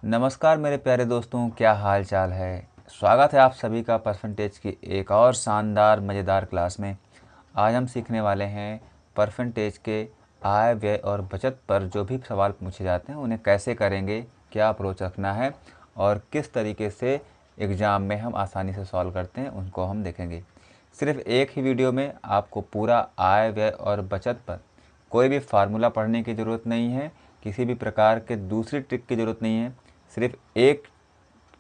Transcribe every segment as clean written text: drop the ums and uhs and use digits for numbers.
नमस्कार मेरे प्यारे दोस्तों, क्या हाल चाल है। स्वागत है आप सभी का परसेंटेज की एक और शानदार मज़ेदार क्लास में। आज हम सीखने वाले हैं परसेंटेज के आय व्यय और बचत पर जो भी सवाल पूछे जाते हैं उन्हें कैसे करेंगे, क्या अप्रोच रखना है और किस तरीके से एग्ज़ाम में हम आसानी से सॉल्व करते हैं उनको हम देखेंगे। सिर्फ एक ही वीडियो में आपको पूरा आय व्यय और बचत पर कोई भी फार्मूला पढ़ने की ज़रूरत नहीं है, किसी भी प्रकार के दूसरी ट्रिक की ज़रूरत नहीं है। सिर्फ एक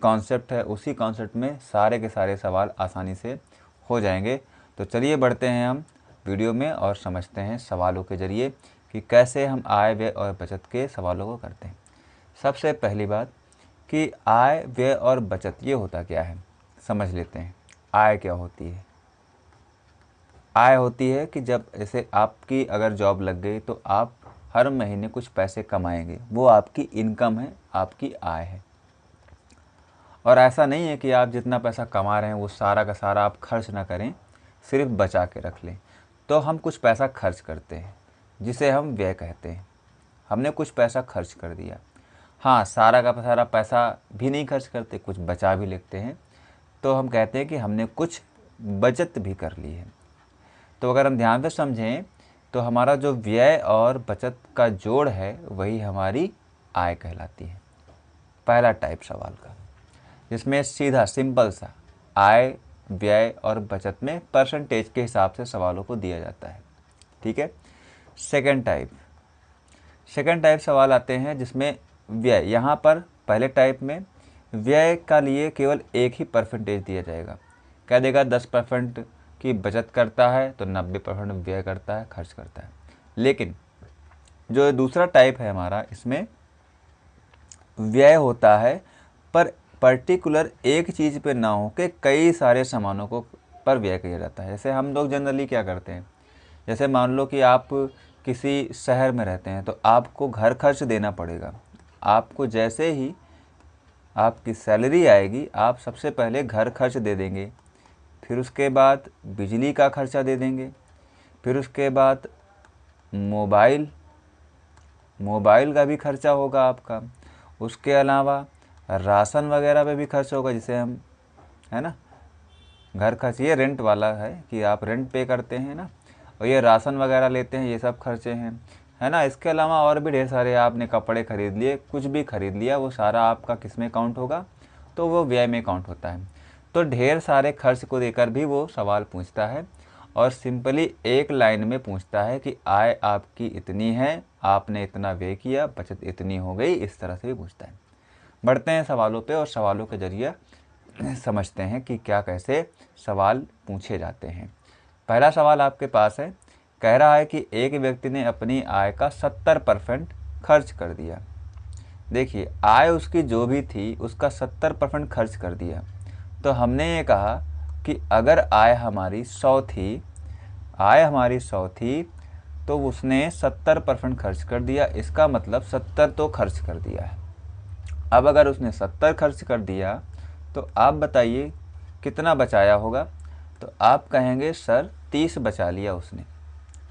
कॉन्सेप्ट है, उसी कॉन्सेप्ट में सारे के सारे सवाल आसानी से हो जाएंगे। तो चलिए बढ़ते हैं हम वीडियो में और समझते हैं सवालों के ज़रिए कि कैसे हम आय व्यय और बचत के सवालों को करते हैं। सबसे पहली बात कि आय व्यय और बचत ये होता क्या है, समझ लेते हैं। आय क्या होती है? आय होती है कि जब जैसे आपकी अगर जॉब लग गई तो आप हर महीने कुछ पैसे कमाएंगे, वो आपकी इनकम है, आपकी आय है। और ऐसा नहीं है कि आप जितना पैसा कमा रहे हैं वो सारा का सारा आप खर्च ना करें, सिर्फ बचा के रख लें। तो हम कुछ पैसा खर्च करते हैं जिसे हम व्यय कहते हैं। हमने कुछ पैसा खर्च कर दिया। हाँ, सारा का सारा पैसा भी नहीं खर्च करते, कुछ बचा भी लेते हैं, तो हम कहते हैं कि हमने कुछ बचत भी कर ली है। तो अगर हम ध्यान से समझें तो हमारा जो व्यय और बचत का जोड़ है वही हमारी आय कहलाती है। पहला टाइप सवाल का, जिसमें सीधा सिंपल सा आय व्यय और बचत में परसेंटेज के हिसाब से सवालों को दिया जाता है। ठीक है। सेकंड टाइप सवाल आते हैं जिसमें व्यय, यहाँ पर पहले टाइप में व्यय का लिए केवल एक ही परसेंटेज दिया जाएगा। कह देगा 10% की बचत करता है तो 90% व्यय करता है, खर्च करता है। लेकिन जो दूसरा टाइप है हमारा, इसमें व्यय होता है पर पर्टिकुलर एक चीज़ पे ना हो के कई सारे सामानों को पर व्यय किया जाता है। जैसे हम लोग जनरली क्या करते हैं, जैसे मान लो कि आप किसी शहर में रहते हैं तो आपको घर खर्च देना पड़ेगा। आपको जैसे ही आपकी सैलरी आएगी आप सबसे पहले घर खर्च दे देंगे, फिर उसके बाद बिजली का खर्चा दे देंगे, फिर उसके बाद मोबाइल का भी खर्चा होगा आपका। उसके अलावा राशन वगैरह पे भी खर्च होगा, जिसे हम, है ना, घर खर्च ये रेंट वाला है कि आप रेंट पे करते हैं ना, और ये राशन वगैरह लेते हैं, ये सब खर्चे हैं, है ना। इसके अलावा और भी ढेर सारे, आपने कपड़े खरीद लिए, कुछ भी खरीद लिया, वो सारा आपका किस में काउंट होगा, तो वो व्यय में काउंट होता है। तो ढेर सारे खर्च को देकर भी वो सवाल पूछता है और सिंपली एक लाइन में पूछता है कि आय आपकी इतनी है, आपने इतना व्यय किया, बचत इतनी हो गई, इस तरह से भी पूछता है। बढ़ते हैं सवालों पे और सवालों के जरिए समझते हैं कि क्या कैसे सवाल पूछे जाते हैं। पहला सवाल आपके पास है, कह रहा है कि एक व्यक्ति ने अपनी आय का 70% खर्च कर दिया। देखिए, आय उसकी जो भी थी उसका 70% खर्च कर दिया। तो हमने ये कहा कि अगर आय हमारी 100 थी तो उसने 70% खर्च कर दिया। इसका मतलब 70 तो खर्च कर दिया है। अब अगर उसने 70 खर्च कर दिया तो आप बताइए कितना बचाया होगा। तो आप कहेंगे सर 30 बचा लिया उसने।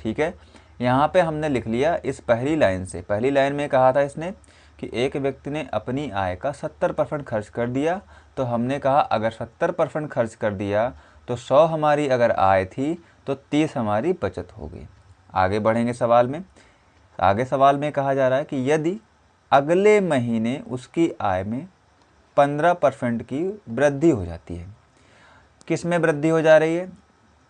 ठीक है। यहाँ पे हमने लिख लिया इस पहली लाइन से। पहली लाइन में कहा था इसने कि एक व्यक्ति ने अपनी आय का 70% खर्च कर दिया, तो हमने कहा अगर 70% खर्च कर दिया तो 100 हमारी अगर आय थी तो 30 हमारी बचत हो गई। आगे बढ़ेंगे सवाल में। आगे सवाल में कहा जा रहा है कि यदि अगले महीने उसकी आय में 15% की वृद्धि हो जाती है। किस में वृद्धि हो जा रही है?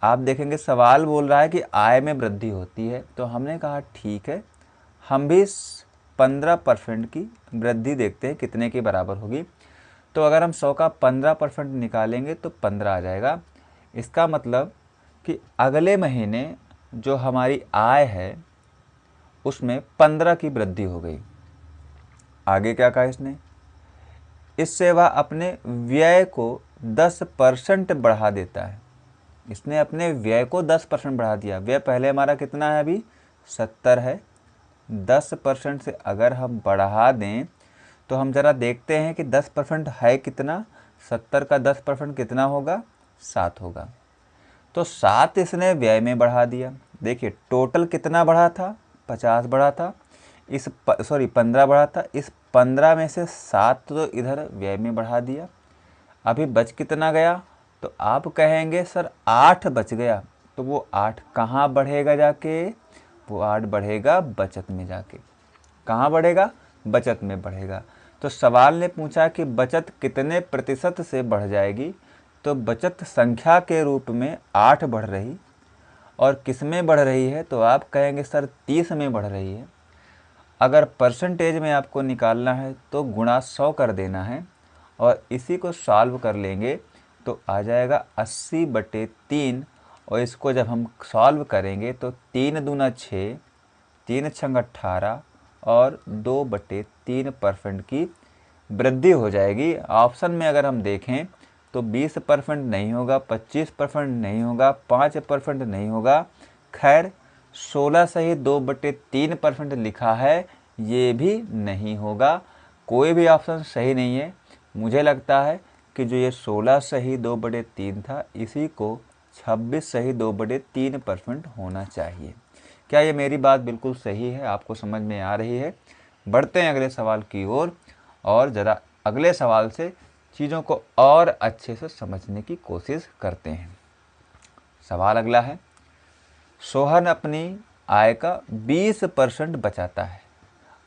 आप देखेंगे सवाल बोल रहा है कि आय में वृद्धि होती है, तो हमने कहा ठीक है, हम भी 15% की वृद्धि देखते हैं कितने के बराबर होगी। तो अगर हम 100 का 15% निकालेंगे तो 15 आ जाएगा। इसका मतलब कि अगले महीने जो हमारी आय है उसमें 15 की वृद्धि हो गई। आगे क्या कहा इसने? इससे वह अपने व्यय को 10% बढ़ा देता है। इसने अपने व्यय को 10% बढ़ा दिया। व्यय पहले हमारा कितना है, अभी 70 है। 10% से अगर हम बढ़ा दें तो हम ज़रा देखते हैं कि 10% है कितना। 70 का 10% कितना होगा? 7 होगा। तो 7 इसने व्यय में बढ़ा दिया। देखिए टोटल कितना बढ़ा था? 50 बढ़ा था। 15 बढ़ा था। इस 15 में से 7 तो इधर व्यय में बढ़ा दिया। अभी बच कितना गया? तो आप कहेंगे सर 8 बच गया। तो वो 8 कहाँ बढ़ेगा जाके? वो 8 बढ़ेगा बचत में जाके। कहाँ बढ़ेगा? बचत में बढ़ेगा। तो सवाल ने पूछा कि बचत कितने प्रतिशत से बढ़ जाएगी? तो बचत संख्या के रूप में 8 बढ़ रही, और किस में बढ़ रही है? तो आप कहेंगे सर 30 में बढ़ रही है। अगर परसेंटेज में आपको निकालना है तो गुणा 100 कर देना है, और इसी को सॉल्व कर लेंगे तो आ जाएगा 80/3। और इसको जब हम सॉल्व करेंगे तो 3 दूना 6, 3 छंग 18 और 2/3% की वृद्धि हो जाएगी। ऑप्शन में अगर हम देखें तो 20% नहीं होगा, 25% नहीं होगा, 5% नहीं होगा। खैर 16 सही 2/3% लिखा है, ये भी नहीं होगा। कोई भी ऑप्शन सही नहीं है। मुझे लगता है कि जो ये 16 सही 2/3 था, इसी को 26 सही 2/3% होना चाहिए। क्या ये मेरी बात बिल्कुल सही है? आपको समझ में आ रही है? बढ़ते हैं अगले सवाल की ओर, और ज़रा अगले सवाल से चीज़ों को और अच्छे से समझने की कोशिश करते हैं। सवाल अगला है, सोहन अपनी आय का 20% बचाता है।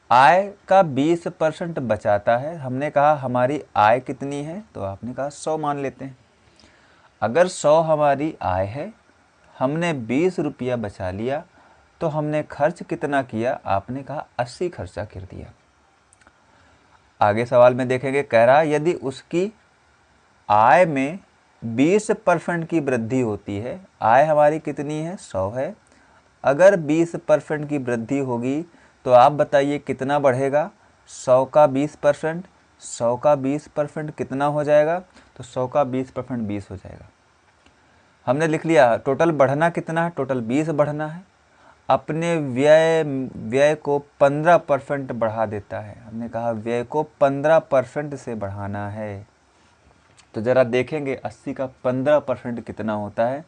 आय का 20% बचाता है। हमने कहा हमारी आय कितनी है? तो आपने कहा 100 मान लेते हैं। अगर 100 हमारी आय है, हमने 20 रुपया बचा लिया, तो हमने खर्च कितना किया? आपने कहा 80 खर्चा कर दिया। आगे सवाल में देखेंगे, कह रहा यदि उसकी आय में 20% की वृद्धि होती है। आय हमारी कितनी है? 100 है। अगर 20% की वृद्धि होगी तो आप बताइए कितना बढ़ेगा? 100 का 20%, 100 का 20% कितना हो जाएगा? तो 100 का 20% 20 हो जाएगा। हमने लिख लिया। टोटल बढ़ना कितना है? टोटल 20 बढ़ना है। अपने व्यय को 15% बढ़ा देता है। हमने कहा व्यय को 15% से बढ़ाना है। तो ज़रा देखेंगे 80 का 15% कितना होता है?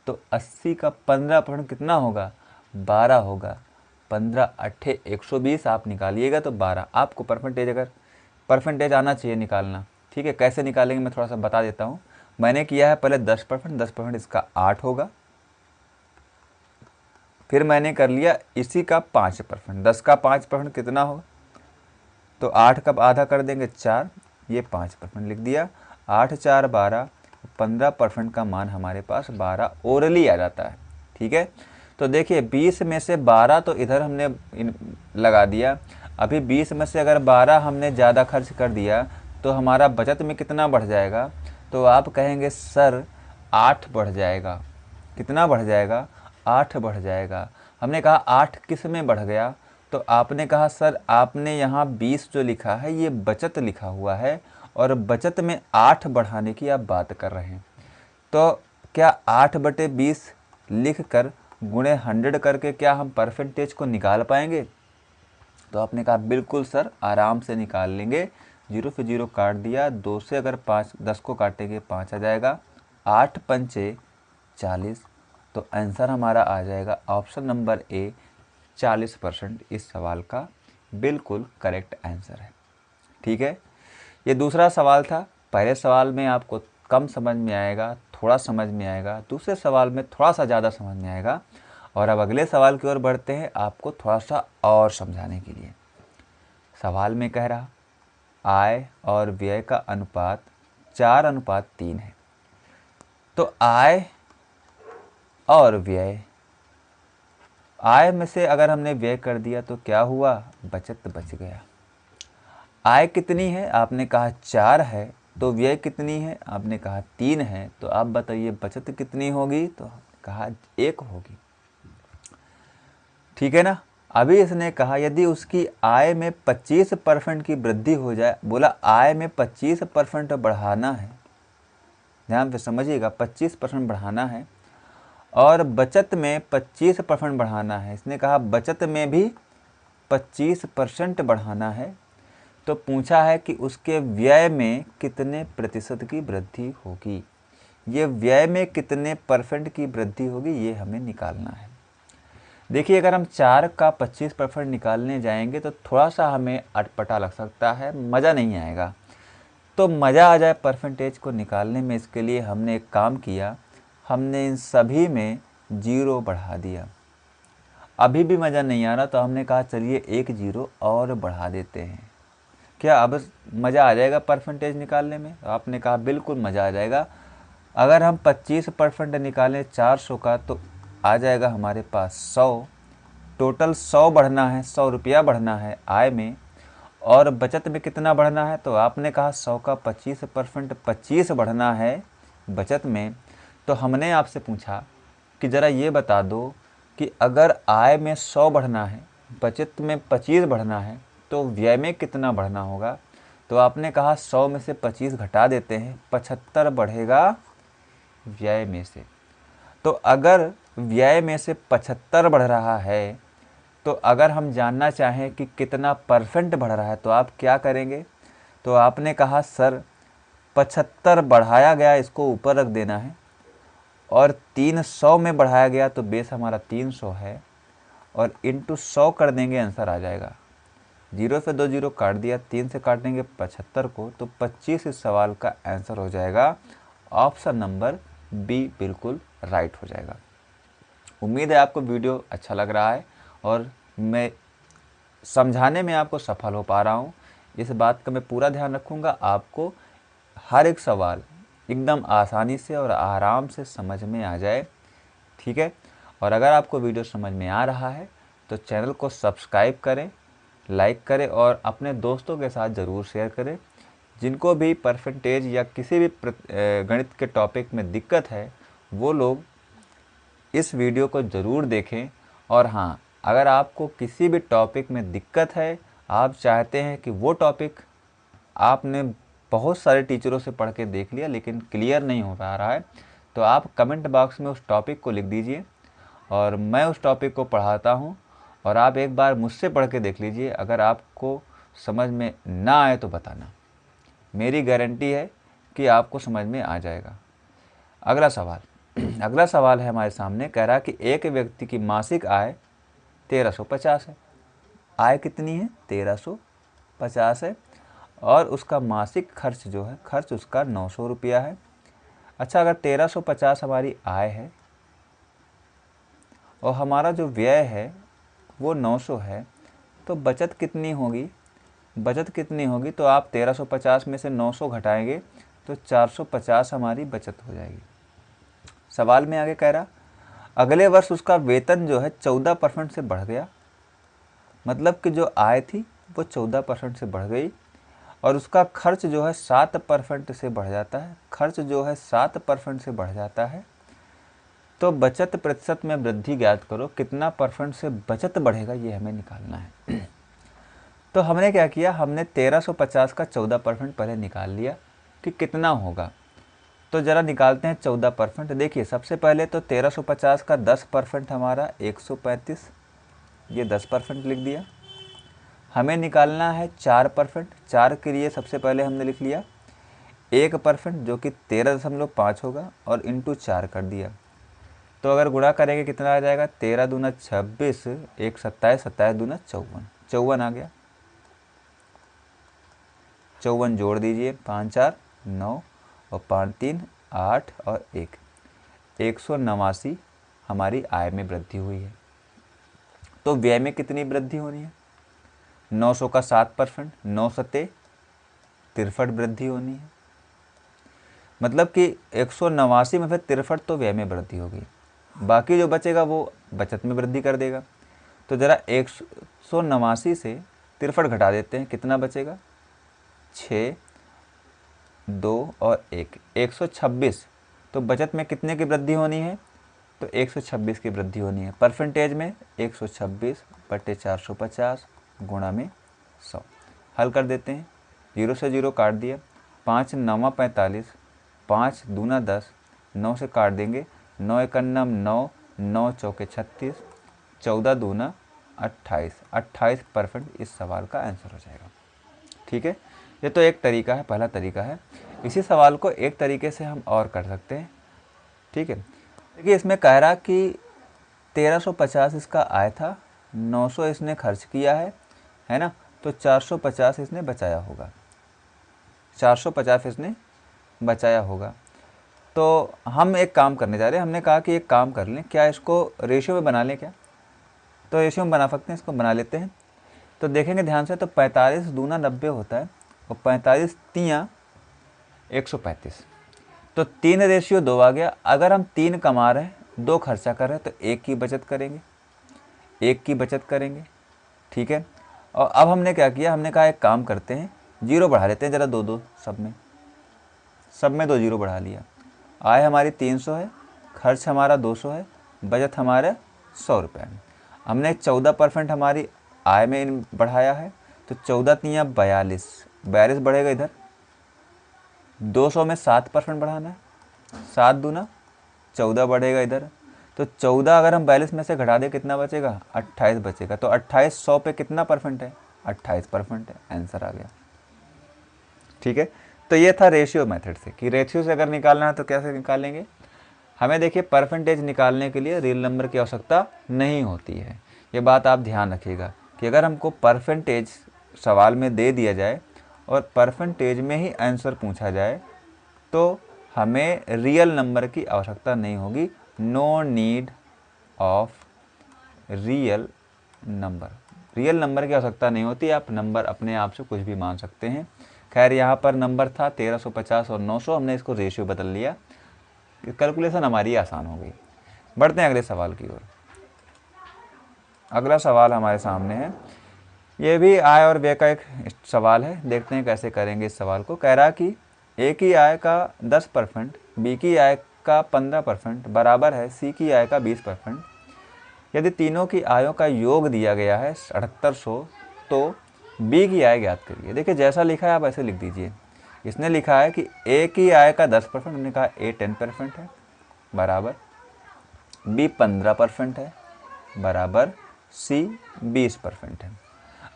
तो 80 का 15% कितना होगा? 12 होगा। 15 अट्ठे 120 आप निकालिएगा तो 12। आपको परसेंटेज आना चाहिए निकालना। ठीक है, कैसे निकालेंगे मैं थोड़ा सा बता देता हूँ। मैंने किया है पहले 10%, इसका 8 होगा। फिर मैंने कर लिया इसी का 5%, 10 का 5% कितना होगा? तो 8 का आधा कर देंगे 4, ये 5% लिख दिया। 8 4 12, 15% का मान हमारे पास 12 ओरली आ जाता है। ठीक है, तो देखिए 20 में से 12 तो इधर हमने लगा दिया। अभी 20 में से अगर 12 हमने ज़्यादा खर्च कर दिया तो हमारा बचत में कितना बढ़ जाएगा? तो आप कहेंगे सर 8 बढ़ जाएगा। कितना बढ़ जाएगा? 8 बढ़ जाएगा। हमने कहा 8 किस में बढ़ गया? तो आपने कहा सर आपने यहाँ 20 जो लिखा है ये बचत लिखा हुआ है, और बचत में 8 बढ़ाने की आप बात कर रहे हैं। तो क्या 8/20 लिख कर गुणे 100 करके क्या हम परसेंटेज को निकाल पाएंगे? तो आपने कहा बिल्कुल सर, आराम से निकाल लेंगे। 0 से 0 काट दिया, 2 से अगर 10 को काटेंगे 5 आ जाएगा। 8 पंचे 40। तो आंसर हमारा आ जाएगा ऑप्शन नंबर ए, 40% इस सवाल का बिल्कुल करेक्ट आंसर है। ठीक है, ये दूसरा सवाल था। पहले सवाल में आपको कम समझ में आएगा, थोड़ा समझ में आएगा। दूसरे सवाल में थोड़ा सा ज़्यादा समझ में आएगा। और अब अगले सवाल की ओर बढ़ते हैं, आपको थोड़ा सा और समझाने के लिए। सवाल में कह रहा आय और व्यय का अनुपात 4:3 है। तो आय और व्यय, आय में से अगर हमने व्यय कर दिया तो क्या हुआ? बचत बच गया। आय कितनी है? आपने कहा 4 है। तो व्यय कितनी है? आपने कहा 3 है। तो आप बताइए बचत कितनी होगी? तो कहा 1 होगी। ठीक है ना। अभी इसने कहा यदि उसकी आय में 25% की वृद्धि हो जाए। बोला आय में 25% बढ़ाना है, ध्यान से समझिएगा, 25% बढ़ाना है, और बचत में 25% बढ़ाना है। इसने कहा बचत में भी 25% बढ़ाना है। तो पूछा है कि उसके व्यय में कितने प्रतिशत की वृद्धि होगी। ये व्यय में कितने % की वृद्धि होगी ये हमें निकालना है। देखिए अगर हम 4 का 25% निकालने जाएंगे तो थोड़ा सा हमें अटपटा लग सकता है, मज़ा नहीं आएगा। तो मज़ा आ जाए परसेंटेज को निकालने में, इसके लिए हमने एक काम किया, हमने इन सभी में 0 बढ़ा दिया। अभी भी मज़ा नहीं आ रहा तो हमने कहा चलिए एक 0 और बढ़ा देते हैं। क्या अब मज़ा आ जाएगा परसेंटेज निकालने में? आपने कहा बिल्कुल मज़ा आ जाएगा। अगर हम 25% निकालें 400 का तो आ जाएगा हमारे पास 100। टोटल 100 बढ़ना है, 100 रुपया बढ़ना है आय में। और बचत में कितना बढ़ना है? तो आपने कहा 100 का 25% 25 बढ़ना है बचत में। तो हमने आपसे पूछा कि ज़रा ये बता दो कि अगर आय में 100 बढ़ना है, बचत में 25 बढ़ना है, तो व्यय में कितना बढ़ना होगा? तो आपने कहा 100 में से 25 घटा देते हैं, 75 बढ़ेगा व्यय में से। तो अगर व्यय में से 75 बढ़ रहा है, तो अगर हम जानना चाहें कि कितना परसेंट बढ़ रहा है तो आप क्या करेंगे? तो आपने कहा सर 75 बढ़ाया गया, इसको ऊपर रख देना है, और 300 में बढ़ाया गया तो बेस हमारा 300 है, और इंटू 100 कर देंगे, आंसर आ जाएगा। 0 से 2 0 काट दिया, 3 से काटेंगे 75 को, तो 25 इस सवाल का आंसर हो जाएगा। ऑप्शन नंबर बी बिल्कुल राइट हो जाएगा। उम्मीद है आपको वीडियो अच्छा लग रहा है और मैं समझाने में आपको सफल हो पा रहा हूँ। इस बात का मैं पूरा ध्यान रखूँगा, आपको हर एक सवाल एकदम आसानी से और आराम से समझ में आ जाए, ठीक है। और अगर आपको वीडियो समझ में आ रहा है तो चैनल को सब्सक्राइब करें, लाइक करें और अपने दोस्तों के साथ ज़रूर शेयर करें। जिनको भी परसेंटेज या किसी भी गणित के टॉपिक में दिक्कत है वो लोग इस वीडियो को ज़रूर देखें। और हाँ, अगर आपको किसी भी टॉपिक में दिक्कत है, आप चाहते हैं कि वो टॉपिक आपने बहुत सारे टीचरों से पढ़ के देख लिया लेकिन क्लियर नहीं हो पा रहा है, तो आप कमेंट बॉक्स में उस टॉपिक को लिख दीजिए और मैं उस टॉपिक को पढ़ाता हूँ और आप एक बार मुझसे पढ़ के देख लीजिए। अगर आपको समझ में ना आए तो बताना, मेरी गारंटी है कि आपको समझ में आ जाएगा। अगला सवाल अगला सवाल है हमारे सामने, कह रहा है कि एक व्यक्ति की मासिक आय 1350 है। आय कितनी है? 1350 है। और उसका मासिक खर्च जो है, खर्च उसका 900 रुपया है। अच्छा, अगर 1350 हमारी आय है और हमारा जो व्यय है वो 900 है, तो बचत कितनी होगी? बचत कितनी होगी? तो आप 1350 में से 900 घटाएंगे तो 450 हमारी बचत हो जाएगी। सवाल में आगे कह रहा, अगले वर्ष उसका वेतन जो है 14% से बढ़ गया। मतलब कि जो आय थी वो 14% से बढ़ गई और उसका खर्च जो है 7% से बढ़ जाता है। खर्च जो है 7% से बढ़ जाता है। तो बचत प्रतिशत में वृद्धि ज्ञात करो, कितना परसेंट से बचत बढ़ेगा ये हमें निकालना है। तो हमने क्या किया, हमने 1350 का 14% पहले निकाल लिया कि कितना होगा। तो ज़रा निकालते हैं 14%। देखिए सबसे पहले तो 1350 का 10% हमारा 135, ये 10% लिख दिया। हमें निकालना है 4%। 4 के लिए सबसे पहले हमने लिख लिया 1% जो कि 13.5 होगा और इंटू 4 कर दिया। तो अगर गुणा करेंगे कितना आ जाएगा? 13 दूना 26, 1 27, 27 दूना 54, 54 आ गया। 54 जोड़ दीजिए, 5 4 9 और 5 3 8 और 1, 189 हमारी आय में वृद्धि हुई है। तो व्यय में कितनी वृद्धि होनी है? 900 का 7%, 9 सत्ते 63 वृद्धि होनी है। मतलब कि 189 में से 63 तो व्यय में वृद्धि होगी, बाकी जो बचेगा वो बचत में वृद्धि कर देगा। तो ज़रा 189 से 63 घटा देते हैं, कितना बचेगा? 6 2 और 1, 126। तो बचत में कितने की वृद्धि होनी है? तो 126 की वृद्धि होनी है। परसेंटेज में 126 बटे 450 गुणा में 100। हल कर देते हैं, 0 से 0 काट दिया, 5 9 45, 5 दूना 10, 9 से काट देंगे, 9 1 9, 9 चौके 36, 14 दूना 28, 28% इस सवाल का आंसर हो जाएगा। ठीक है, ये तो एक तरीका है, पहला तरीका है। इसी सवाल को एक तरीके से हम और कर सकते हैं। ठीक है, देखिए इसमें कह रहा कि 1350 इसका आय था, 900 इसने खर्च किया है ना, तो 450 इसने बचाया होगा, 450 इसने बचाया होगा। तो हम एक काम करने जा रहे हैं, हमने कहा कि एक काम कर लें, क्या इसको रेशियो में बना लें क्या? तो रेशियो में बना सकते हैं, इसको बना लेते हैं। तो देखेंगे ध्यान से, तो 45 दूना 90 होता है और 45 तियाँ 135, तो 3:2 आ गया। अगर हम 3 कमा रहे हैं, 2 खर्चा कर रहे हैं, तो 1 की बचत करेंगे, 1 की बचत करेंगे, ठीक है। और अब हमने क्या किया, हमने कहा एक काम करते हैं, 0 बढ़ा लेते हैं ज़रा, 2 सब में 2 0 बढ़ा लिया। आय हमारी 300 है, खर्च हमारा 200 है, बचत हमारा 100 रुपये है। हमने 14% हमारी आय में बढ़ाया है, तो 14 तियाँ 42, 42 बढ़ेगा इधर, 200 में 7% बढ़ाना है, 7 दूना 14 बढ़ेगा इधर, तो 14 अगर हम 42 में से घटा दें कितना बचेगा, 28 बचेगा। तो 28 100 पे कितना परसेंट है, 28% है, आंसर आ गया, ठीक है। तो ये था रेशियो मेथड से, कि रेशियो से अगर निकालना है तो कैसे निकालेंगे। हमें देखिए परसेंटेज निकालने के लिए रियल नंबर की आवश्यकता नहीं होती है, ये बात आप ध्यान रखिएगा कि अगर हमको परसेंटेज सवाल में दे दिया जाए और परसेंटेज में ही आंसर पूछा जाए तो हमें रियल नंबर की आवश्यकता नहीं होगी, no need of real number, real number की आवश्यकता नहीं होती, आप नंबर अपने आप से कुछ भी मान सकते हैं। खैर यहाँ पर नंबर था 1350 और 900, हमने इसको रेशियो बदल लिया, कैलकुलेशन हमारी आसान हो गई। बढ़ते हैं अगले सवाल की ओर। अगला सवाल हमारे सामने है, ये भी आय और व्यय का एक सवाल है, देखते हैं कैसे करेंगे इस सवाल को। कह रहा कि ए की आय का 10%, बी की आय का 15% बराबर है सी की आय का 20%। यदि तीनों की आयों का योग दिया गया है 7800, तो बी की आय ज्ञात करिए। देखिए जैसा लिखा है आप ऐसे लिख दीजिए। इसने लिखा है कि ए की आय का 10%, हमने कहा ए 10% है, बराबर बी 15% है, बराबर सी 20% है।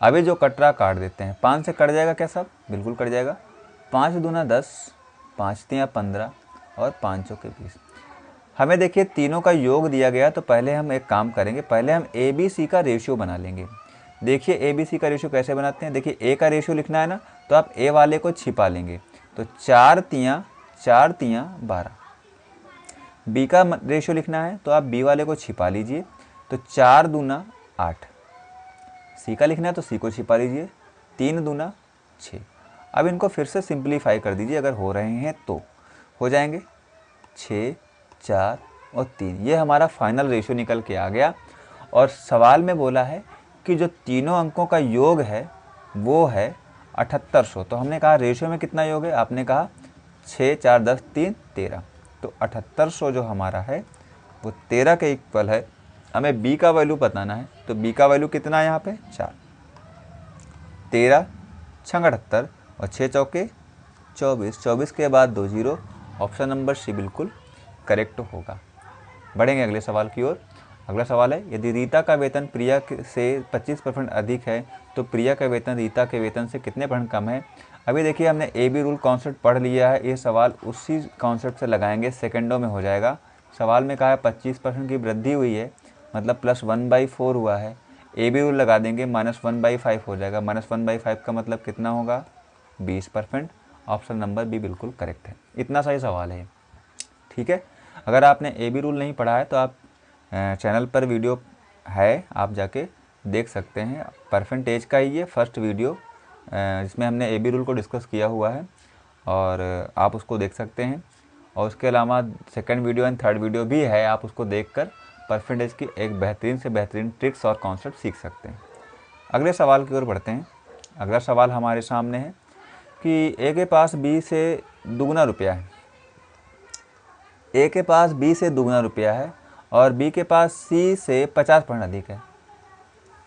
अभी जो कटरा काट देते हैं, 5 से कट जाएगा क्या सब, बिल्कुल कट जाएगा। 5 दूना 10, 5 तियाँ 15 और 5 चौके 20। हमें देखिए तीनों का योग दिया गया, तो पहले हम एक काम करेंगे, पहले हम ए बी सी का रेशियो बना लेंगे। देखिए ए बी सी का रेशियो कैसे बनाते हैं, देखिए ए का रेशियो लिखना है ना, तो आप ए वाले को छिपा लेंगे, तो 4 तियाँ 12। बी का रेशियो लिखना है तो आप बी वाले को छिपा लीजिए, तो 4 दूना 8। सी का लिखना है तो सी को छिपा लीजिए, 3 दूना 6। अब इनको फिर से सिंप्लीफाई कर दीजिए, अगर हो रहे हैं तो हो जाएंगे 6, 4 और 3। ये हमारा फाइनल रेशियो निकल के आ गया। और सवाल में बोला है कि जो तीनों अंकों का योग है वो है 7800। तो हमने कहा रेशियो में कितना योग है, आपने कहा 6, 4, 10, 3, 13। तो 7800 जो हमारा है वो 13 के इक्वल है। हमें बी का वैल्यू बताना है, तो बी का वैल्यू कितना है यहाँ पे 4। 13 छंग 78 और 6 चौके 24, 24 के बाद 2 0, ऑप्शन नंबर सी बिल्कुल करेक्ट होगा। बढ़ेंगे अगले सवाल की ओर। अगला सवाल है, यदि रीता का वेतन प्रिया से 25% अधिक है तो प्रिया का वेतन रीता के वेतन से कितने % कम है। अभी देखिए हमने ए बी रूल कॉन्सेप्ट पढ़ लिया है, ये सवाल उसी कॉन्सेप्ट से लगाएंगे, सेकंडों में हो जाएगा। सवाल में कहा है 25% की वृद्धि हुई है, मतलब +1/4 हुआ है। ए बी रूल लगा देंगे, -1/5 हो जाएगा, -1/5 का मतलब कितना होगा 20%। ऑप्शन नंबर बी बिल्कुल करेक्ट है। इतना सही सवाल है, ठीक है। अगर आपने ए बी रूल नहीं पढ़ा है तो आप चैनल पर वीडियो है, आप जाके देख सकते हैं। परसेंटेज का ही ये फर्स्ट वीडियो जिसमें हमने ए बी रूल को डिस्कस किया हुआ है, और आप उसको देख सकते हैं। और उसके अलावा second video and third video भी है, आप उसको देखकर परसेंटेज की एक बेहतरीन से बेहतरीन ट्रिक्स और कॉन्सेप्ट सीख सकते हैं। अगले सवाल की ओर बढ़ते हैं। अगला सवाल हमारे सामने है कि ए के पास बी से दुगना रुपया है, ए के पास बी से दुगना रुपया है और बी के पास सी से 50% अधिक है।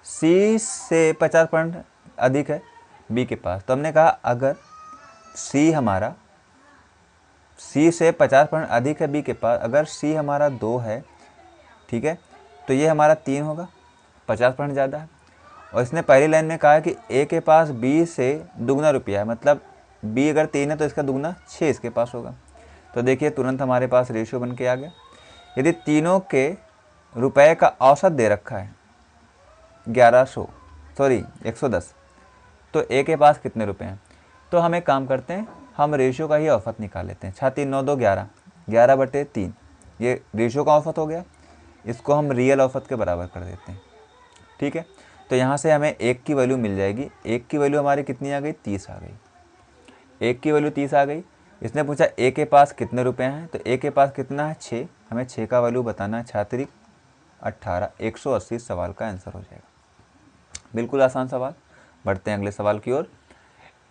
सी से 50% अधिक है बी के पास। तो हमने कहा अगर सी हमारा सी से 50% अधिक है बी के पास, अगर सी हमारा 2 है, ठीक है, तो ये हमारा 3 होगा, 50% ज़्यादा है। और इसने पहली लाइन में कहा है कि ए के पास बी से दुगना रुपया है, मतलब बी अगर 3 है तो इसका दुगना 6 इसके पास होगा। तो देखिए तुरंत हमारे पास रेशियो बन के आ गया। यदि तीनों के रुपए का औसत दे रखा है 110, तो ए के पास कितने रुपए हैं। तो हम एक काम करते हैं, हम रेशियो का ही औसत निकाल लेते हैं। 6 3 9 2 11, 11/3, ये रेशियो का औसत हो गया। इसको हम रियल औसत के बराबर कर देते हैं, ठीक है। तो यहाँ से हमें एक की वैल्यू मिल जाएगी। एक की वैल्यू हमारी कितनी आ गई, 30 आ गई। एक की वैल्यू 30 आ गई। इसने पूछा ए के पास कितने रुपए हैं, तो ए के पास कितना है, 6। हमें 6 का वैल्यू बताना है, 6×3 18, 180 सवाल का आंसर हो जाएगा। बिल्कुल आसान सवाल। बढ़ते हैं अगले सवाल की ओर।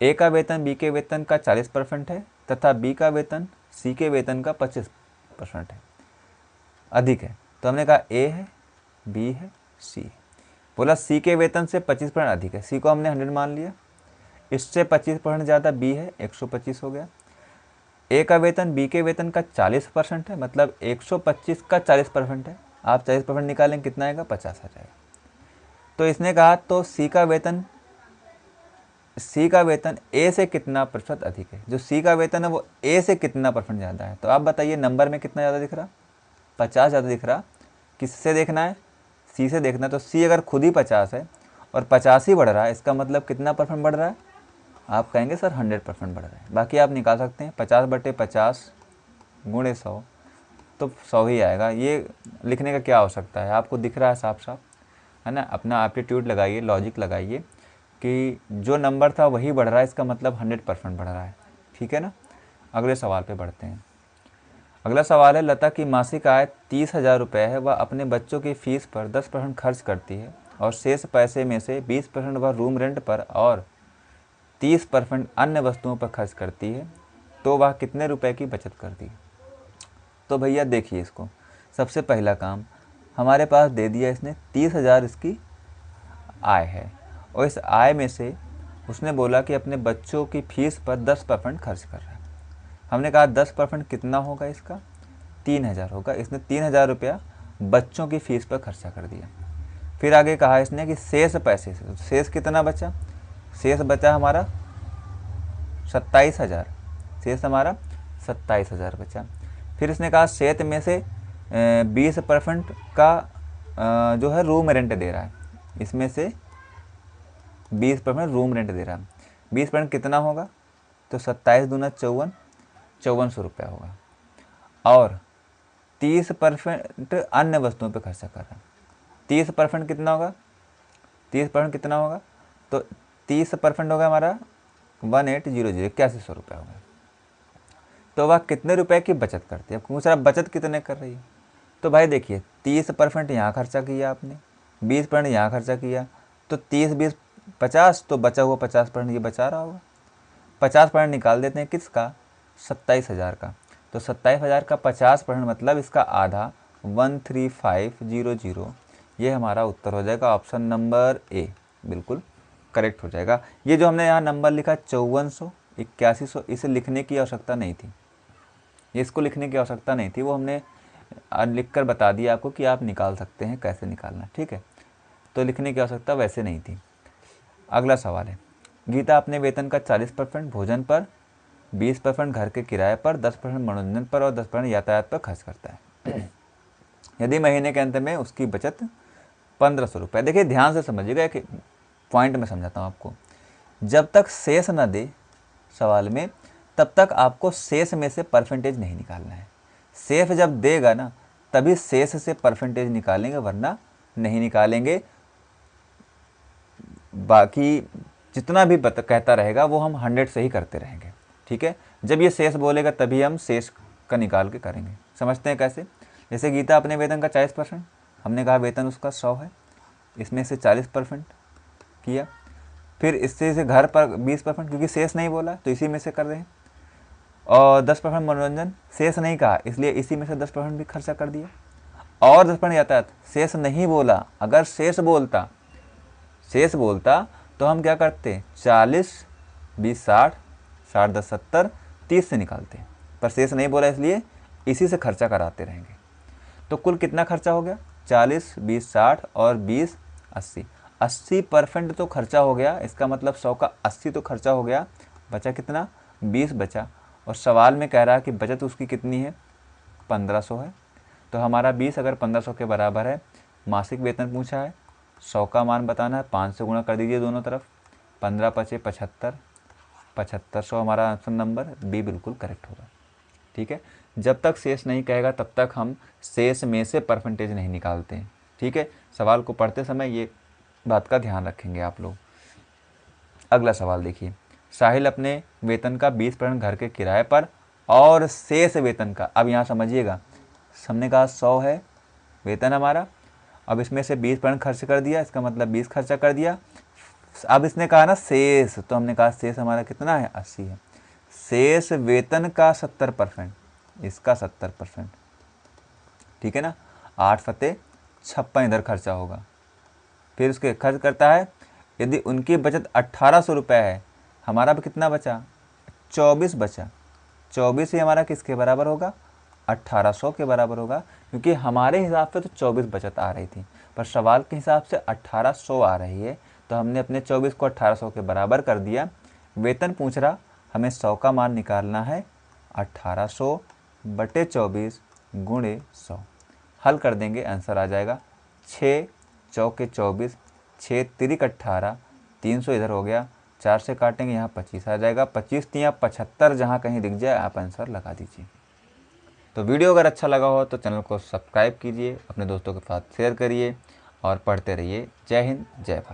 ए का वेतन बी के वेतन का 40% है तथा बी का वेतन सी के वेतन का 25% है, अधिक है। तो हमने कहा ए है, बी है, सी है। बोला सी के वेतन से 25% अधिक है, सी को हमने 100 मान लिया। इससे 25% ज़्यादा बी है, 125 हो गया। ए का वेतन बी के वेतन का 40% है, मतलब 125 का 40% है। आप 40% निकालें कितना आएगा, 50 आ जाएगा। तो इसने कहा तो सी का वेतन ए से कितना प्रतिशत अधिक है। जो सी का वेतन है वो ए से कितना % ज़्यादा है। तो आप बताइए नंबर में कितना ज़्यादा दिख रहा, 50 ज़्यादा दिख रहा। किससे देखना है, सी से देखना है। तो सी अगर खुद ही 50 है और 50 ही बढ़ रहा है, इसका मतलब कितना % बढ़ रहा है। आप कहेंगे सर 100% बढ़ रहा है। बाकी आप निकाल सकते हैं, 50/50 × 100, तो 100 ही आएगा। ये लिखने का क्या आवश्यकता है, आपको दिख रहा है साफ साफ, है ना। अपना एप्टीट्यूड लगाइए, लॉजिक लगाइए कि जो नंबर था वही बढ़ रहा है, इसका मतलब 100% बढ़ रहा है, ठीक है ना। अगले सवाल पे बढ़ते हैं। अगला सवाल है, लता की मासिक आय 30,000 रुपये है। वह अपने बच्चों की फीस पर 10% खर्च करती है और शेष पैसे में से 20% वह रूम रेंट पर और 30% अन्य वस्तुओं पर खर्च करती है, तो वह कितने रुपए की बचत करती है। तो भैया देखिए, इसको सबसे पहला काम हमारे पास दे दिया इसने, 30,000 इसकी आय है और इस आय में से उसने बोला कि अपने बच्चों की फीस पर 10% खर्च कर रहा है। हमने कहा 10% कितना होगा इसका, 3,000 होगा। इसने 3,000 रुपया बच्चों की फीस पर खर्चा कर दिया। फिर आगे कहा इसने कि शेष पैसे से, शेष कितना बचा, शेष बचा हमारा 27,000, शेष हमारा 27,000 बचा। फिर इसने कहा शेष में से 20% का जो है रूम रेंट दे रहा है, इसमें से 20% रूम रेंट दे रहा है। 20% कितना होगा, तो 27 दूना 54, 5400 रुपया होगा। और 30% अन्य वस्तुओं पे खर्चा कर रहा है। 30% कितना होगा, 30% कितना होगा, तो 30% होगा हमारा 1800, 8100 रुपया होगा। तो वह कितने रुपए की बचत करती है। पूछ रहा बचत कितने कर रही है। तो भाई देखिए 30% यहाँ खर्चा किया आपने, 20% यहाँ खर्चा किया, तो 30 20 50, तो बचा हुआ 50% ये बचा रहा होगा। 50% निकाल देते हैं किसका, 27,000 का। तो 27,000 का 50% मतलब इसका आधा, 13500। ये हमारा उत्तर हो जाएगा, ऑप्शन नंबर ए बिल्कुल करेक्ट हो जाएगा। ये जो हमने यहाँ नंबर लिखा 5400, 8100, इसे लिखने की आवश्यकता नहीं थी, इसको लिखने की आवश्यकता नहीं थी। वो हमने लिख कर बता दिया आपको कि आप निकाल सकते हैं, कैसे निकालना, ठीक है। तो लिखने की आवश्यकता वैसे नहीं थी। अगला सवाल है, गीता अपने वेतन का 40% भोजन पर, 20% घर के किराए पर, 10% मनोरंजन पर और 10% यातायात पर खर्च करता है। यदि महीने के अंत में उसकी बचत 1500 रुपये। देखिए ध्यान से समझिएगा, एक पॉइंट में समझाता हूँ आपको। जब तक शेष न दे सवाल में, तब तक आपको शेष में से परसेंटेज नहीं निकालना है। शेष जब देगा ना, तभी शेष से परसेंटेज निकालेंगे, वरना नहीं निकालेंगे। बाकी जितना भी कहता रहेगा वो हम 100 से ही करते रहेंगे, ठीक है। जब ये शेष बोलेगा तभी हम शेष का निकाल के करेंगे। समझते हैं कैसे। जैसे गीता अपने वेतन का 40%, हमने कहा वेतन उसका 100 है, इसमें से 40% किया। फिर इससे से घर पर 20%, क्योंकि शेष नहीं बोला तो इसी में से कर रहे हैं। और 10% मनोरंजन, शेष नहीं कहा इसलिए इसी में से 10% भी खर्चा कर दिया। और 10% यातायात, शेष नहीं बोला। अगर शेष बोलता तो हम क्या करते, 40 20 60, 60 10 70, 30 से निकालते। पर शेष नहीं बोला इसलिए इसी से खर्चा कराते रहेंगे। तो कुल कितना खर्चा हो गया, 40 20 60 और 20 80, 80% तो खर्चा हो गया। इसका मतलब 100 का 80 तो खर्चा हो गया, बचा कितना, 20 बचा। और सवाल में कह रहा है कि बचत उसकी कितनी है, 1500 है। तो हमारा 20 अगर 1500 के बराबर है, मासिक वेतन पूछा है, 100 का मान बताना है, 5 से गुणा कर दीजिए दोनों तरफ, 15 पचे 75, 7500 हमारा आंसर नंबर बी बिल्कुल करेक्ट होगा। ठीक है, जब तक शेष नहीं कहेगा तब तक हम शेष में से परसेंटेज नहीं निकालते हैं। ठीक है, सवाल को पढ़ते समय ये बात का ध्यान रखेंगे आप लोग। अगला सवाल देखिए, साहिल अपने वेतन का 20% घर के किराए पर और शेष वेतन का, अब यहाँ समझिएगा, हमने कहा 100 है वेतन हमारा, अब इसमें से 20% खर्च कर दिया, इसका मतलब 20 खर्चा कर दिया। अब इसने कहा ना शेष, तो हमने कहा शेष हमारा कितना है, 80 है। शेष वेतन का 70%, इसका 70%। ठीक है ना, 8 फते 56 इधर खर्चा होगा। फिर उसके खर्च करता है, यदि उनकी बचत 1800 रुपये है, हमारा भी कितना बचा, 24 बचा। 24 ही हमारा किसके बराबर होगा, 1800 के बराबर होगा, क्योंकि हमारे हिसाब से तो 24 बचत आ रही थी, पर सवाल के हिसाब से 1800 आ रही है, तो हमने अपने 24 को 1800 के बराबर कर दिया। वेतन पूछ रहा, हमें 100 का मान निकालना है, 1800 बटे 24 गुणे 100। हल कर देंगे, आंसर आ जाएगा 6 चौके 24, 6 तिरिक 18, 300 इधर हो गया, 4 से काटेंगे यहाँ 25 आ जाएगा, 25 तिया 75 जहाँ कहीं दिख जाए आप आंसर लगा दीजिए। तो वीडियो अगर अच्छा लगा हो तो चैनल को सब्सक्राइब कीजिए, अपने दोस्तों के साथ शेयर करिए और पढ़ते रहिए। जय हिंद, जय भारत।